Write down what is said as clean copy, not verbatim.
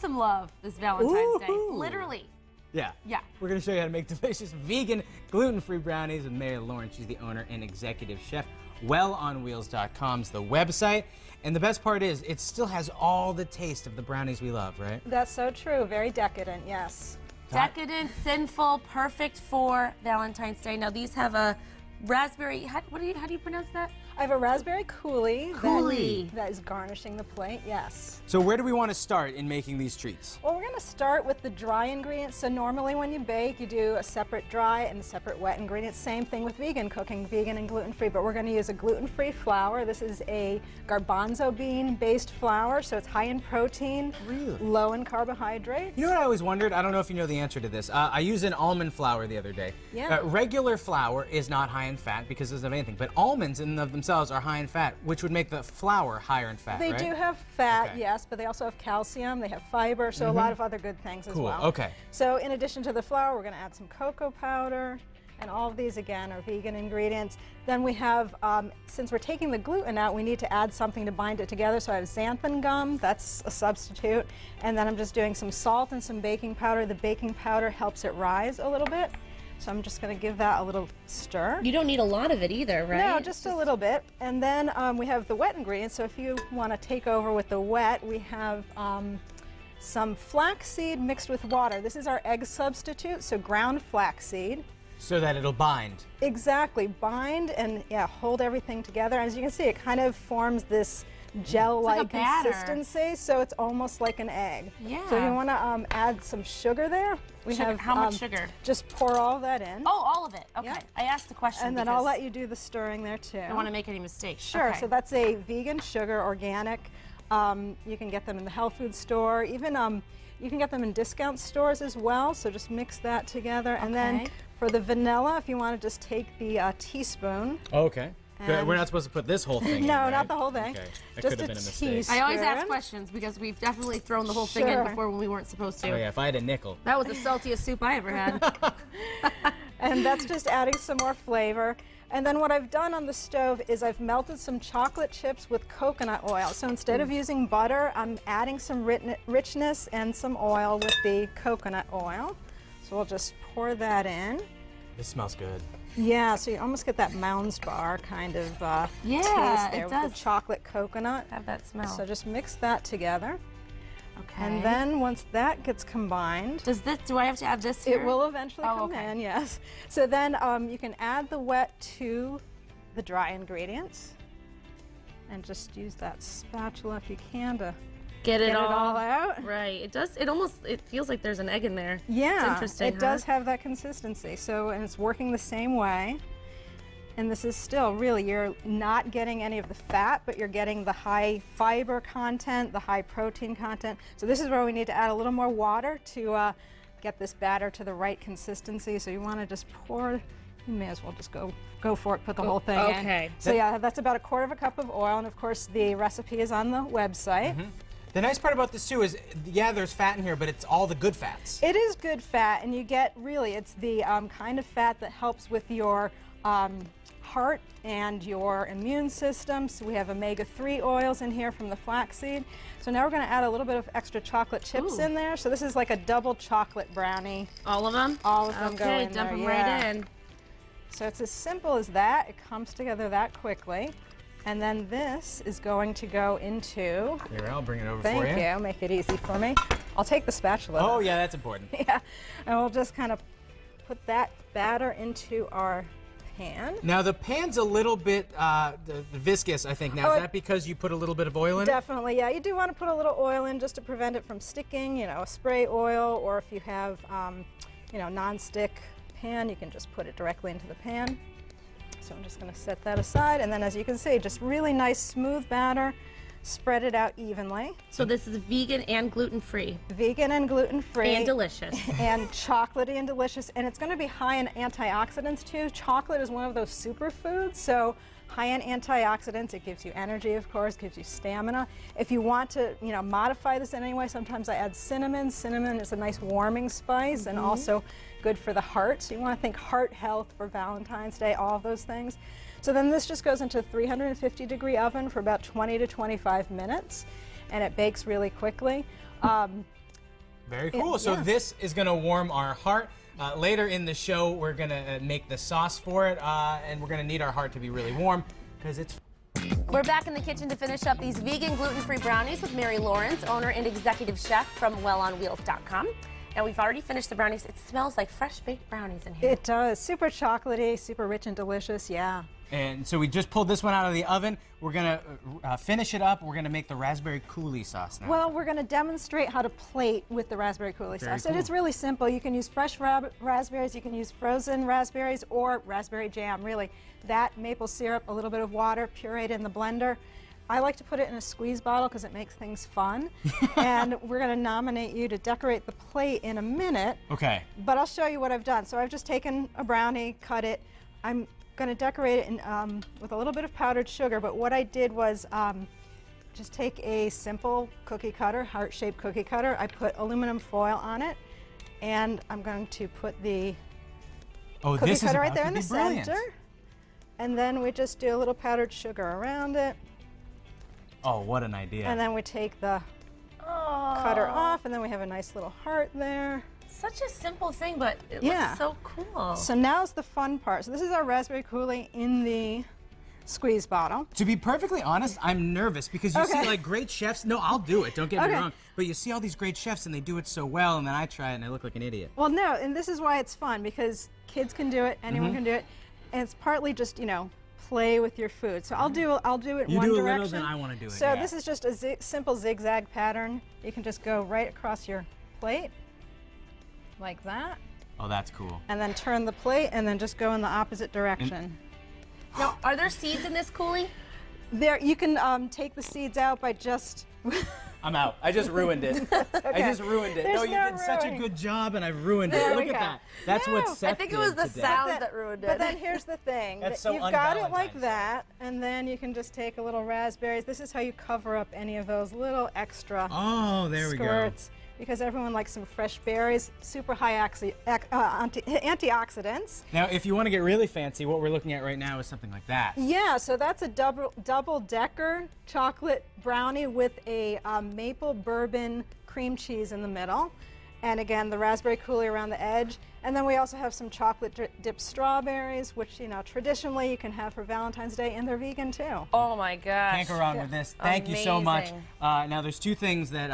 some love this Valentine's Day. Literally. Yeah. Yeah. We're going to show you how to make delicious vegan, gluten-free brownies with Mary Lauren. She's the owner and executive chef. WellOnWheels.com is the website. And the best part is, it still has all the taste of the brownies we love, right? That's so true. Very decadent, yes. Decadent, sinful, perfect for Valentine's Day. Now these have a raspberry, how do you pronounce that? I have a raspberry coulis. Coulis. That is garnishing the plate, yes. So where do we want to start in making these treats? Well, we're going to start with the dry ingredients. So normally when you bake, you do a separate dry and a separate wet ingredient. Same thing with vegan cooking, vegan and gluten-free, but we're going to use a gluten-free flour. This is a garbanzo bean-based flour, so it's high in protein, Really? low in carbohydrates. You know what I always wondered? I don't know if you know the answer to this. I used an almond flour the other day. Yeah. Regular flour is not high in fat because it doesn't have anything, but almonds in and of themselves are high in fat, which would make the flour higher in fat, They right? do have fat, Okay. yes, but they also have calcium, they have fiber, so a lot of other good things as Cool, well. okay. So in addition to the flour, we're going to add some cocoa powder, and all of these, again, are vegan ingredients. Then we have, since we're taking the gluten out, we need to add something to bind it together, so I have xanthan gum, that's a substitute, and then I'm just doing some salt and some baking powder. The baking powder helps it rise a little bit. So I'm just going to give that a little stir. You don't need a lot of it either, right? No, just a little bit. And then we have the wet ingredients. So if you want to take over with the wet, we have some flaxseed mixed with water. This is our egg substitute, so ground flaxseed. So that it'll bind. Exactly, bind and yeah, hold everything together. As you can see, it kind of forms this gel-like like a batter. consistency, so it's almost like an egg. Yeah. So you want to add some sugar there. We Sugar. have How much sugar? Just pour all that in. Oh, all of it. Okay. Yeah. I asked the question And then because I'll let you do the stirring there too. I don't want to make any mistakes. Sure, Okay. so that's a vegan sugar, organic. You can get them in the health food store. Even you can get them in discount stores as well, so just mix that together. And then Okay. for the vanilla, if you want to just take the teaspoon. Okay. Good. And- We're not supposed to put this whole thing in, No, right? not the whole thing. Okay. That Just could have a been a mistake. teaspoon. I always ask Sure. questions because we've definitely thrown the whole thing in Sure. before when we weren't supposed to. Oh yeah, if I had a nickel. That was the saltiest soup I ever had. And that's just adding some more flavor. And then what I've done on the stove is I've melted some chocolate chips with coconut oil. So instead of using butter, I'm adding some richness and some oil with the coconut oil. So we'll just pour that in. This smells good. Yeah, so you almost get that Mounds Bar kind of Yeah, taste there it with does. the chocolate coconut. Have that smell. So just mix that together. Okay. And then once that gets combined, do I have to add this here? it will eventually Oh, come okay. in, yes. So then you can add the wet to the dry ingredients and just use that spatula if you can to Get it all all out. Right. It does. It feels like there's an egg in there. Yeah, It's interesting. it does have that consistency. So, and it's working the same way. And this is still really, you're not getting any of the fat, but you're getting the high fiber content, the high protein content. So this is where we need to add a little more water to get this batter to the right consistency. So you want to just pour, you may as well just go for it, put the whole thing in. Okay. So yeah, that's about 1/4 cup of oil. And of course the recipe is on the website. The nice part about this too is, yeah, there's fat in here, but it's all the good fats. It is good fat, and you get really, it's the kind of fat that helps with your heart and your immune system. So we have omega-3 oils in here from the flaxseed. So now we're going to add a little bit of extra chocolate chips Ooh. in there. So this is like a double chocolate brownie. All of them? All of them go Okay, in dump there, them yeah. right in. So it's as simple as that. It comes together that quickly. And then this is going to go into, Here, I'll bring it over thank for you. you, make it easy for me. I'll take the spatula. Oh though. yeah, that's important. Yeah, and we'll just kind of put that batter into our pan. Now the pan's a little bit viscous, I think. Now Oh, is that because you put a little bit of oil in it? Definitely, yeah. You do want to put a little oil in just to prevent it from sticking, you know, a spray oil, or if you have, you know, non-stick pan, you can just put it directly into the pan. So I'm just going to set that aside, and then as you can see, just really nice smooth batter. Spread it out evenly. So this is vegan and gluten-free. Vegan and gluten-free. And delicious. And chocolatey and delicious, and it's going to be high in antioxidants too. Chocolate is one of those superfoods, so high in antioxidants. It gives you energy, of course, gives you stamina. If you want to, you know, modify this in any way, sometimes I add cinnamon. Cinnamon is a nice warming spice and also good for the heart. So you want to think heart health for Valentine's Day, all of those things. So then this just goes into a 350-degree oven for about 20 to 25 minutes, and it bakes really quickly. Very cool. So this is going to warm our heart. Later in the show, we're going to make the sauce for it, and we're going to need our heart to be really warm because it's... We're back in the kitchen to finish up these vegan gluten-free brownies with Mary Lawrence, owner and executive chef from WWLP.com. And we've already finished the brownies. It smells like fresh baked brownies in here. It does. Super chocolatey, super rich and delicious, yeah. And so we just pulled this one out of the oven. We're going to finish it up. We're going to make the raspberry coulis sauce now. Well, we're going to demonstrate how to plate with the raspberry coulis sauce. Cool. And it's really simple. You can use fresh raspberries, you can use frozen raspberries, or raspberry jam, really. That, maple syrup, a little bit of water, pureed in the blender. I like to put it in a squeeze bottle because it makes things fun. And we're going to nominate you to decorate the plate in a minute. Okay. But I'll show you what I've done. So I've just taken a brownie, cut it. I'm going to decorate it with a little bit of powdered sugar. But what I did was just take a simple cookie cutter, heart-shaped cookie cutter. I put aluminum foil on it. And I'm going to put the cookie cutter right there in the center. And then we just do a little powdered sugar around it. Oh, what an idea. And then we take the cutter off, and then we have a nice little heart there. Such a simple thing, but it looks so cool. So now's the fun part. So this is our raspberry coulis in the squeeze bottle. To be perfectly honest, I'm nervous because you see like great chefs. No, I'll do it. Don't get me wrong. But you see all these great chefs and they do it so well, and then I try it and I look like an idiot. Well, no, and this is why it's fun, because kids can do it, anyone can do it. And it's partly just, you know, play with your food. So I'll do it one direction. You do a little, then I want to do it. So this is just a simple zigzag pattern. You can just go right across your plate, like that. Oh, that's cool. And then turn the plate, and then just go in the opposite direction. Now, are there seeds in this coulis? There, you can take the seeds out by just... I'm out. I just ruined it. I just ruined it. There's no, you did such a good job, and I've ruined it. There Look we at go. that. That's what Seth I think it was the today. sound that ruined it. But then here's the thing. That's so You've got it like un-Valentine's. that, and then you can just take a little raspberries. This is how you cover up any of those little extra Oh, there we go. squirts. Because everyone likes some fresh berries, super high antioxidants. Now, if you want to get really fancy, what we're looking at right now is something like that. Yeah, so that's a double-decker chocolate brownie with a maple bourbon cream cheese in the middle. And again, the raspberry coulis around the edge. And then we also have some chocolate dipped strawberries, which, you know, traditionally you can have for Valentine's Day, and they're vegan too. Oh my gosh. Can't go wrong with this. Thank you so much. Amazing. Now, there's two things that